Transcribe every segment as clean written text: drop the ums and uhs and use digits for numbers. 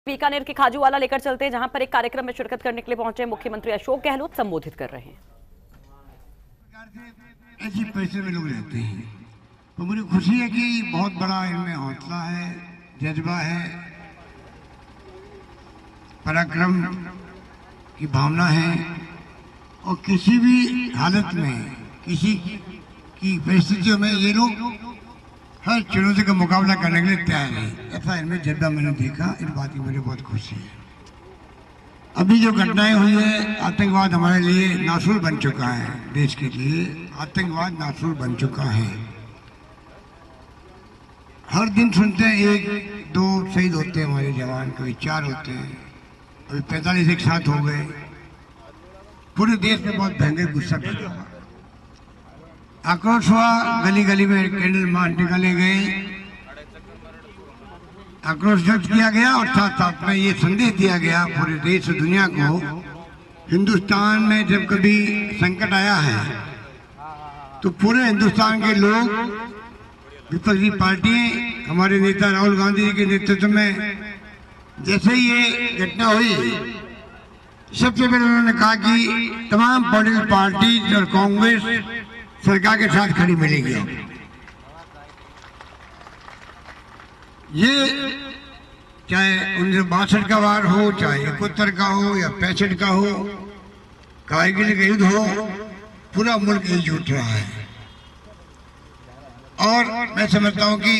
बीकानेर के खाजूवाला लेकर चलते हैं, जहां पर एक कार्यक्रम में शिरकत करने के लिए पहुंचे मुख्यमंत्री अशोक गहलोत संबोधित कर रहे हैं। ऐसी पैसे में लोग रहते हैं तो मुझे खुशी है कि बहुत बड़ा इनमें हौसला है, जज्बा है, पराक्रम की भावना है और किसी भी हालत में, किसी की परिस्थितियों में ये लोग हर चुनौती का मुकाबला करने के लिए तैयार है। ऐसा इनमें जज्बा मैंने देखा, इन बात की मुझे बहुत खुशी है। अभी जो घटनाएं हुई है, आतंकवाद हमारे लिए नासूर बन चुका है। देश के लिए आतंकवाद नासूर बन चुका है। हर दिन सुनते हैं एक दो शहीद होते हैं हमारे जवान, कभी 4 होते हैं, अभी 45 एक साथ हो गए। पूरे देश में बहुत भयंकर गुस्सा पैदा हुआ, आक्रोश हुआ, गली गली में कैंडल मार्च निकाले गए, आक्रोश व्यक्त किया गया और साथ साथ में ये संदेश दिया गया पूरे देश और दुनिया को, हिंदुस्तान में जब कभी संकट आया है तो पूरे हिंदुस्तान के लोग, विपक्षी पार्टियां, हमारे नेता राहुल गांधी जी के नेतृत्व में जैसे ये घटना हुई, सबसे पहले उन्होंने कहा कि तमाम पॉलिटिकल पार्टी और कांग्रेस सरकार के साथ खड़ी मिलेगी। ये चाहे 1962 का वार हो, चाहे 71 का हो या 65 का हो, कारगिल का युद्ध हो, पूरा मुल्क एकजुट रहा है। और मैं समझता हूं कि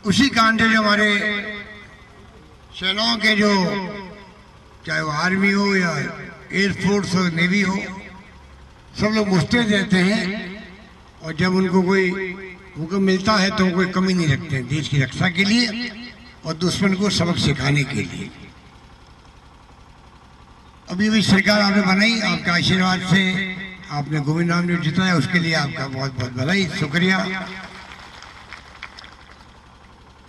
उसी कारण से जो हमारे सेनाओं के जो, चाहे वो आर्मी हो या एयरफोर्स हो, नेवी हो, सब लोग मुस्तैद रहते हैं और जब उनको कोई हुक्म मिलता है तो कोई कमी नहीं रखते हैं देश की रक्षा के लिए और दुश्मन को सबक सिखाने के लिए। अभी भी सरकार आपने बनाई, आपके आशीर्वाद से आपने गोविंद राम ने जिताया, उसके लिए आपका बहुत बहुत बधाई, शुक्रिया।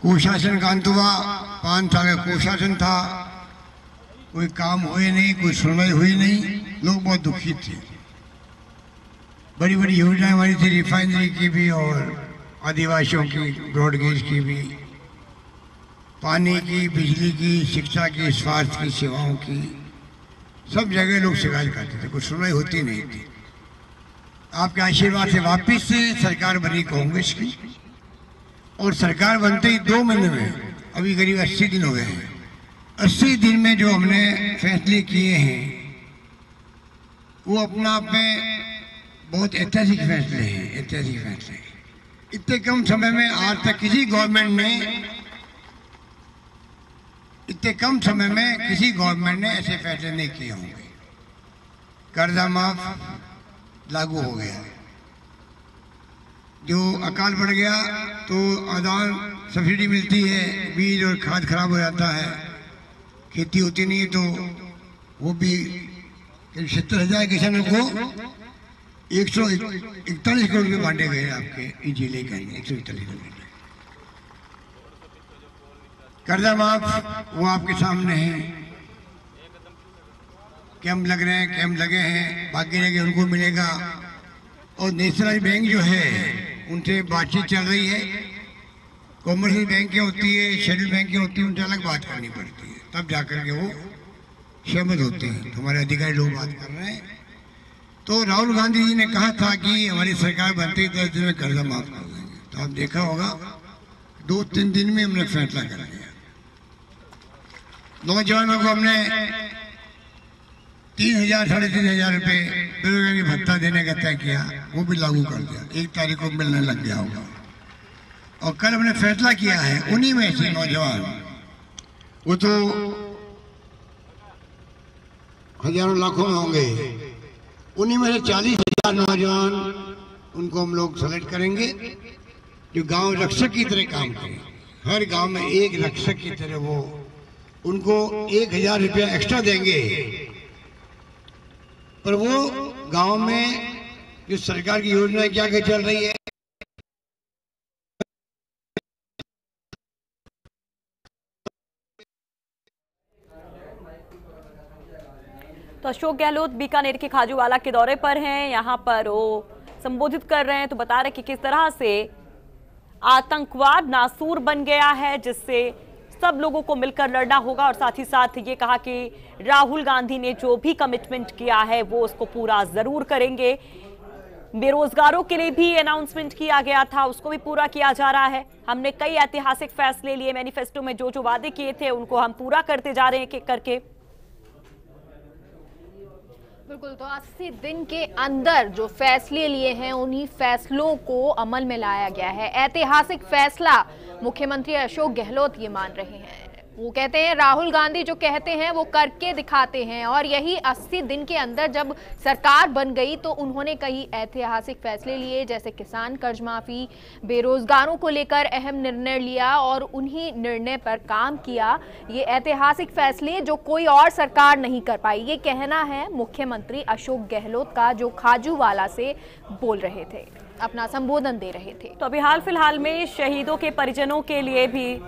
कुशासन का अंत हुआ, 5 साल का कुशासन था, कोई काम हुए नहीं, कोई सुनवाई हुई नहीं, लोग बहुत दुखी थे। बड़ी बड़ी योजनाएं हमारी थी, रिफाइनरी की भी और आदिवासियों की ब्रॉडगेज की भी, पानी की, बिजली की, शिक्षा की, स्वास्थ्य की सेवाओं की, सब जगह लोग शिकायत करते थे, कुछ सुनवाई होती नहीं थी। आपके आशीर्वाद से वापस से सरकार बनी कांग्रेस की और सरकार बनते ही 2 महीने में, अभी करीब 80 दिन हो गए हैं, 80 दिन में जो हमने फैसले किए हैं वो अपना आप में बहुत ऐतिहासिक फैसले हैं, ऐतिहासिक फैसले। इतने कम समय में आज तक किसी गवर्नमेंट ने, इतने कम समय में किसी गवर्नमेंट ने ऐसे फैसले नहीं किए होंगे। कर्जा माफ लागू हो गया, जो अकाल पड़ गया तो अनुदान सब्सिडी मिलती है, बीज और खाद खराब हो जाता है, खेती होती नहीं है तो वो भी 70,000 किसानों को 141 करोड़ रुपये बांटे गए आपके जिले के 141 करोड़। कर्जा माफ वो आपके सामने है, कैंप लग रहे हैं, कैंप लगे हैं, बाकी रह गए उनको मिलेगा। और नेशनल बैंक जो है उनसे बातचीत चल रही है, कॉमर्शियल बैंकें होती है, शेड्यूल बैंकें होती है, उनसे अलग बात करनी पड़ती है, तब जाकर के वो सहमत होते हैं। तो हमारे अधिकारी लोग बात कर रहे हैं। तो राहुल गांधी जी ने कहा था कि हमारी सरकार बनते ही 10 दिन में कर्जा माफ कर देंगे, तो आप देखा होगा 2-3 दिन में हमने फैसला कर लिया। नौजवानों को हमने 3,000 साढ़े 3,000 रुपये बेरोजगारी भत्ता देने का तय किया, वो भी लागू कर दिया, 1 तारीख को मिलने लग गया होगा। और कल हमने फैसला किया है उन्हीं में से नौजवान, वो तो हजारों लाखों में होंगे, उन्हीं में से 40,000 नौजवान, उनको हम लोग सेलेक्ट करेंगे जो गांव रक्षक की तरह काम करें। हर गांव में एक रक्षक की तरह वो, उनको 1,000 रुपया एक्स्ट्रा देंगे, पर वो गांव में जो सरकार की योजना क्या क्या चल रही है, तो अशोक गहलोत बीकानेर के खाजूवाला के दौरे पर हैं, यहाँ पर वो संबोधित कर रहे हैं। तो बता रहे कि किस तरह से आतंकवाद नासूर बन गया है, जिससे सब लोगों को मिलकर लड़ना होगा। और साथ ही साथ ये कहा कि राहुल गांधी ने जो भी कमिटमेंट किया है वो उसको पूरा जरूर करेंगे। बेरोजगारों के लिए भी अनाउंसमेंट किया गया था, उसको भी पूरा किया जा रहा है। हमने कई ऐतिहासिक फैसले लिए, मैनिफेस्टो में जो जो वादे किए थे उनको हम पूरा करते जा रहे हैं करके। बिल्कुल, तो 80 दिन के अंदर जो फैसले लिए हैं उन्हीं फैसलों को अमल में लाया गया है। ऐतिहासिक फैसला मुख्यमंत्री अशोक गहलोत ये मान रहे हैं। वो कहते हैं राहुल गांधी जो कहते हैं वो करके दिखाते हैं, और यही 80 दिन के अंदर जब सरकार बन गई तो उन्होंने कई ऐतिहासिक फैसले लिए, जैसे किसान कर्ज माफी, बेरोजगारों को लेकर अहम निर्णय लिया और उन्हीं निर्णय पर काम किया। ये ऐतिहासिक फैसले जो कोई और सरकार नहीं कर पाई, ये कहना है मुख्यमंत्री अशोक गहलोत का, जो खाजूवाला से बोल रहे थे, अपना संबोधन दे रहे थे। तो अभी हाल फिलहाल में शहीदों के परिजनों के लिए भी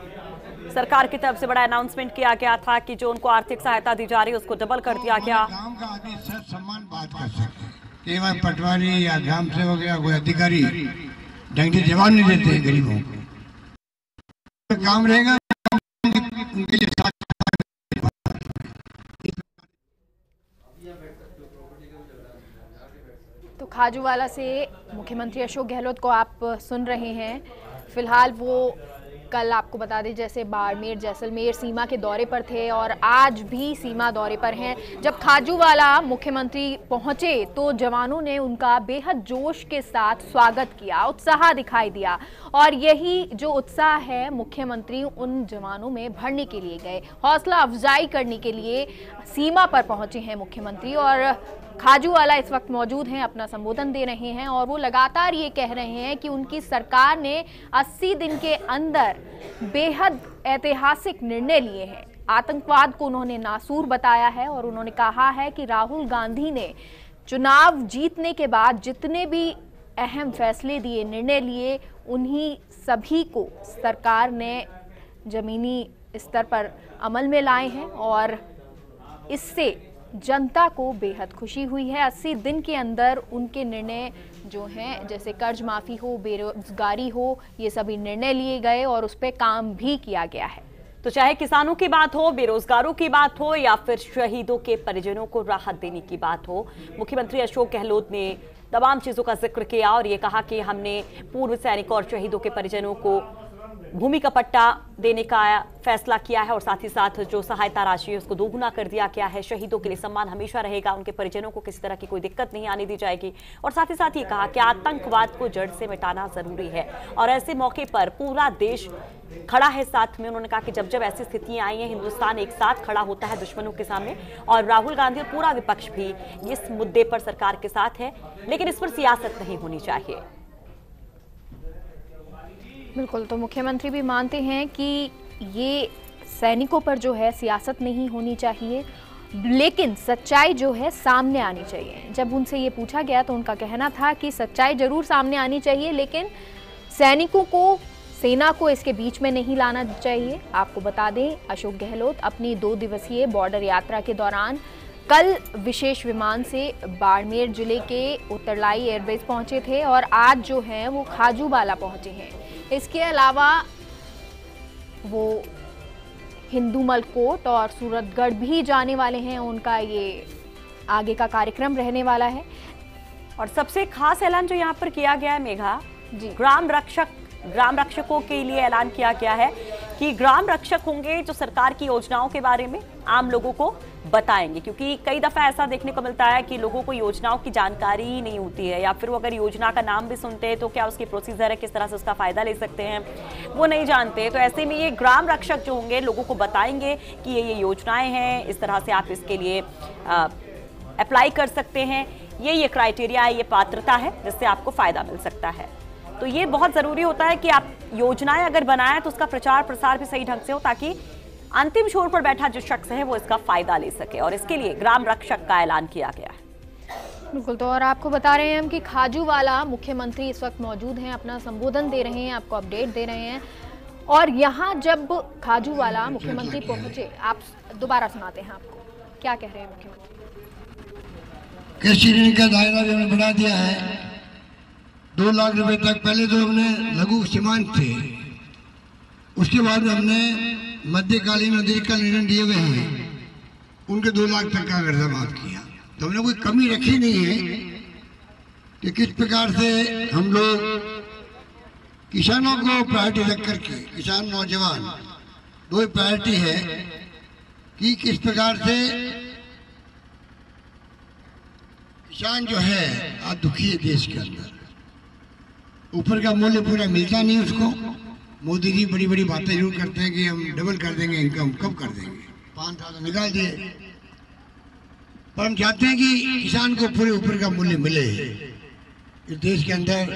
सरकार की तरफ से बड़ा अनाउंसमेंट किया गया था कि जो उनको आर्थिक सहायता दी जा रही है उसको डबल कर दिया गया। गांव का आदमी सर सम्मान बात कर सकते हैं, केवल पटवारी या ग्राम सेवक या कोई अधिकारी ढंग से जवाब नहीं देते हैं गरीबों को। काम रहेगा उनके लिए साथ। तो खाजूवाला से मुख्यमंत्री अशोक गहलोत को आप सुन रहे हैं। फिलहाल वो कल आपको बता दें जैसे बाड़मेर जैसलमेर सीमा के दौरे पर थे और आज भी सीमा दौरे पर हैं। जब खाजूवाला मुख्यमंत्री पहुंचे तो जवानों ने उनका बेहद जोश के साथ स्वागत किया, उत्साह दिखाई दिया, और यही जो उत्साह है मुख्यमंत्री उन जवानों में भरने के लिए गए, हौसला अफजाई करने के लिए सीमा पर पहुंचे हैं मुख्यमंत्री। और खाजूवाला इस वक्त मौजूद हैं, अपना संबोधन दे रहे हैं और वो लगातार ये कह रहे हैं कि उनकी सरकार ने 80 दिन के अंदर बेहद ऐतिहासिक निर्णय लिए हैं। आतंकवाद को उन्होंने नासूर बताया है और उन्होंने कहा है कि राहुल गांधी ने चुनाव जीतने के बाद जितने भी अहम फैसले दिए, निर्णय लिए, उन्हीं सभी को सरकार ने जमीनी स्तर पर अमल में लाए हैं और इससे जनता को बेहद खुशी हुई है। 80 दिन के अंदर उनके निर्णय जो हैं, जैसे कर्ज माफ़ी हो, बेरोजगारी हो, ये सभी निर्णय लिए गए और उस पर काम भी किया गया है। तो चाहे किसानों की बात हो, बेरोजगारों की बात हो या फिर शहीदों के परिजनों को राहत देने की बात हो, मुख्यमंत्री अशोक गहलोत ने तमाम चीज़ों का जिक्र किया और ये कहा कि हमने पूर्व सैनिकों और शहीदों के परिजनों को भूमि का पट्टा देने का फैसला किया है और साथ ही साथ जो सहायता राशि है उसको दोगुना कर दिया गया है। शहीदों के लिए सम्मान हमेशा रहेगा, उनके परिजनों को किसी तरह की कोई दिक्कत नहीं आने दी जाएगी। और साथ ही साथ ये कहा कि आतंकवाद को जड़ से मिटाना जरूरी है और ऐसे मौके पर पूरा देश खड़ा है साथ में। उन्होंने कहा कि जब जब ऐसी स्थितियां आई हैं, हिंदुस्तान एक साथ खड़ा होता है दुश्मनों के सामने, और राहुल गांधी और पूरा विपक्ष भी इस मुद्दे पर सरकार के साथ है, लेकिन इस पर सियासत नहीं होनी चाहिए। बिल्कुल, तो मुख्यमंत्री भी मानते हैं कि ये सैनिकों पर जो है सियासत नहीं होनी चाहिए, लेकिन सच्चाई जो है सामने आनी चाहिए। जब उनसे ये पूछा गया तो उनका कहना था कि सच्चाई जरूर सामने आनी चाहिए, लेकिन सैनिकों को, सेना को इसके बीच में नहीं लाना चाहिए। आपको बता दें, अशोक गहलोत अपनी 2 दिवसीय बॉर्डर यात्रा के दौरान कल विशेष विमान से बाड़मेर जिले के उत्तरलाई एयरबेस पहुंचे थे और आज जो हैं वो खाजूवाला पहुंचे हैं। इसके अलावा वो हिंदूमल कोट और सूरतगढ़ भी जाने वाले हैं, उनका ये आगे का कार्यक्रम रहने वाला है। और सबसे खास ऐलान जो यहाँ पर किया गया है मेघा जी, ग्राम रक्षकों के लिए ऐलान किया गया है कि ग्राम रक्षक होंगे जो सरकार की योजनाओं के बारे में आम लोगों को बताएंगे, क्योंकि कई दफा ऐसा देखने को मिलता है कि लोगों को योजनाओं की जानकारी ही नहीं होती है, या फिर वो अगर योजना का नाम भी सुनते हैं तो क्या उसकी प्रोसीजर है, किस तरह से उसका फायदा ले सकते हैं, वो नहीं जानते। तो ऐसे में ये ग्राम रक्षक जो होंगे लोगों को बताएंगे कि ये योजनाएं हैं, इस तरह से आप इसके लिए अप्लाई कर सकते हैं, ये क्राइटेरिया है, ये पात्रता है जिससे आपको फायदा मिल सकता है। तो ये बहुत जरूरी होता है कि आप योजनाएं अगर बनाएं तो उसका प्रचार प्रसार भी सही ढंग से हो, ताकि अंतिम छोर पर बैठा जो शख्स है वो इसका फायदा ले सके, और इसके लिए ग्राम रक्षक का ऐलान किया गया है। बिल्कुल, तो और आपको बता रहे हैं हम कि खाजूवाला मुख्यमंत्री इस वक्त मौजूद हैं, अपना संबोधन दे रहे हैं, आपको अपडेट दे रहे हैं। और यहाँ जब खाजूवाला मुख्यमंत्री पहुंचे, आप दोबारा सुनाते हैं आपको क्या कह रहे हैं मुख्यमंत्री। कृषि ऋण का दायरा भी हमने बढ़ा दिया है 2 लाख रुपए तक। पहले तो हमने लघु सीमांत थे, उसके बाद हमने मध्यकालीन और दीर्घकालीन ऋण दिए हुए हैं, उनके 2 लाख तक का कर्जा माफ किया। तो हमने कोई कमी रखी नहीं है कि किस प्रकार से हम लोग किसानों को प्रायोरिटी रख करके, किसान नौजवान 2 प्रायोरिटी है कि किस प्रकार से किसान जो है आज दुखी है देश के अंदर, ऊपर का मूल्य पूरा मिलता नहीं उसको। मोदी जी बड़ी बड़ी बातें जरूर करते हैं कि हम डबल कर देंगे इनकम, कब कर देंगे, 5 साल निकाल दिए, पर हम चाहते हैं कि किसान को पूरे ऊपर का मूल्य मिले। इस देश के अंदर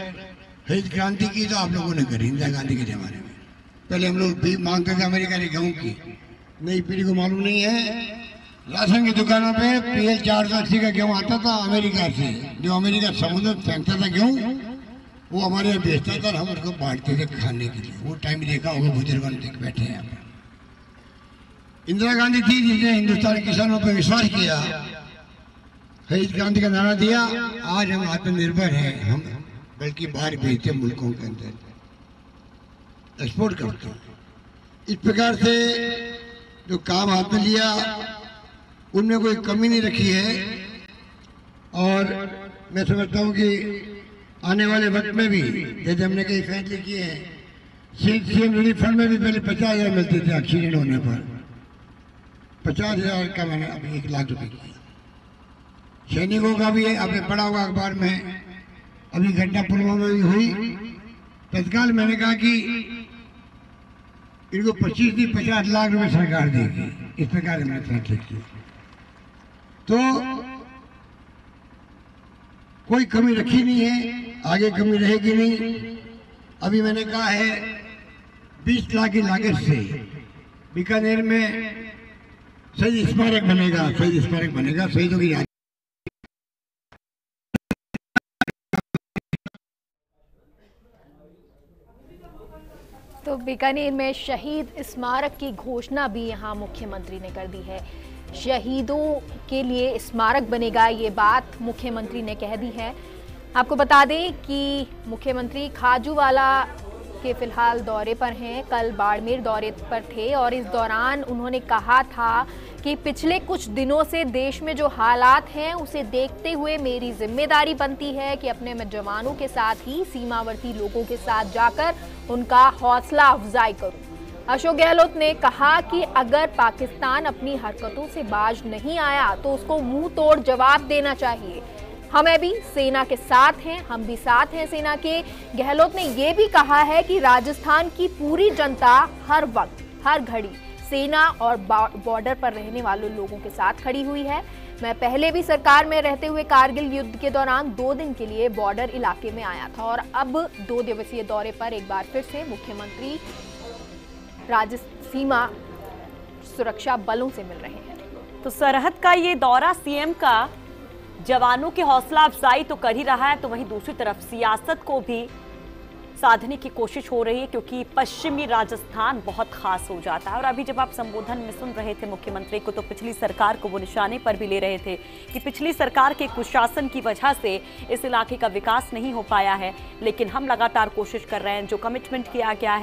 हरित क्रांति की तो आप लोगों ने करी इंदिरा गांधी के जमाने में। पहले हम लोग भी मांगते थे अमेरिका के गेहूं की, नई पीढ़ी को मालूम नहीं है, राशन की दुकानों पे PL 480 का गेहूं आता था अमेरिका से, जो अमेरिका समुद्र फेंकता था गेहूं, वो हमारे यहाँ बेचता था, हम उसको बांटते थे खाने के लिए। वो टाइम देखा होगा, बुजुर्गों ने देख बैठे हैं। इंदिरा गांधी थी जिसने हिंदुस्तान के किसानों पर विश्वास किया, हरित क्रांति का नारा दिया। आज हम आत्मनिर्भर हैं, हम बल्कि बाहर भेजते मुल्कों के अंदर एक्सपोर्ट करते हैं। इस प्रकार से जो काम हाथ में लिया उनमें कोई कमी नहीं रखी है, और मैं समझता हूँ कि आने वाले वक्त में भी जैसे हमने कई फैसले किए हैं, CM रिलीफ फंड में भी पहले 50,000 मिलते थे एक्सीडेंट होने पर, 50,000 का मैंने अभी 1 लाख रुपए किया। सैनिकों का भी आपने पढ़ा होगा अखबार में, अभी घटना पुलवामा में भी हुई, तत्काल मैंने कहा कि इनको 25 नहीं 50 लाख रुपए सरकार देगी। इस प्रकार हमने फैसले किए, तो कोई कमी रखी नहीं है, आगे कमी रहेगी नहीं। अभी मैंने कहा है 20 लाख की लागत से बीकानेर में शहीद स्मारक बनेगा, शहीद स्मारक बनेगा, शहीदों की याद। तो बीकानेर में शहीद स्मारक की घोषणा भी यहाँ मुख्यमंत्री ने कर दी है। शहीदों के लिए स्मारक बनेगा, ये बात मुख्यमंत्री ने कह दी है। आपको बता दें कि मुख्यमंत्री खाजूवाला के फिलहाल दौरे पर हैं, कल बाड़मेर दौरे पर थे, और इस दौरान उन्होंने कहा था कि पिछले कुछ दिनों से देश में जो हालात हैं उसे देखते हुए मेरी जिम्मेदारी बनती है कि अपने जवानों के साथ ही सीमावर्ती लोगों के साथ जाकर उनका हौसला अफजाई करूं। अशोक गहलोत ने कहा कि अगर पाकिस्तान अपनी हरकतों से बाज नहीं आया तो उसको मुंह तोड़ जवाब देना चाहिए। हमें भी सेना के साथ हैं, हम भी साथ हैं सेना के। गहलोत ने यह भी कहा है कि राजस्थान की पूरी जनता हर वक्त हर घड़ी सेना और बॉर्डर पर रहने वाले लोगों के साथ खड़ी हुई है। मैं पहले भी सरकार में रहते हुए कारगिल युद्ध के दौरान 2 दिन के लिए बॉर्डर इलाके में आया था, और अब 2 दिवसीय दौरे पर एक बार फिर से मुख्यमंत्री राज्य सीमा सुरक्षा बलों से मिल रहे हैं। तो सरहद का ये दौरा सीएम का जवानों की हौसला अफजाई तो कर ही रहा है, तो वहीं दूसरी तरफ सियासत को भी साधने की कोशिश हो रही है, क्योंकि पश्चिमी राजस्थान बहुत खास हो जाता है। और अभी जब आप संबोधन में सुन रहे थे मुख्यमंत्री को, तो पिछली सरकार को वो निशाने पर भी ले रहे थे कि पिछली सरकार के कुशासन की वजह से इस इलाके का विकास नहीं हो पाया है, लेकिन हम लगातार कोशिश कर रहे हैं। जो कमिटमेंट किया गया है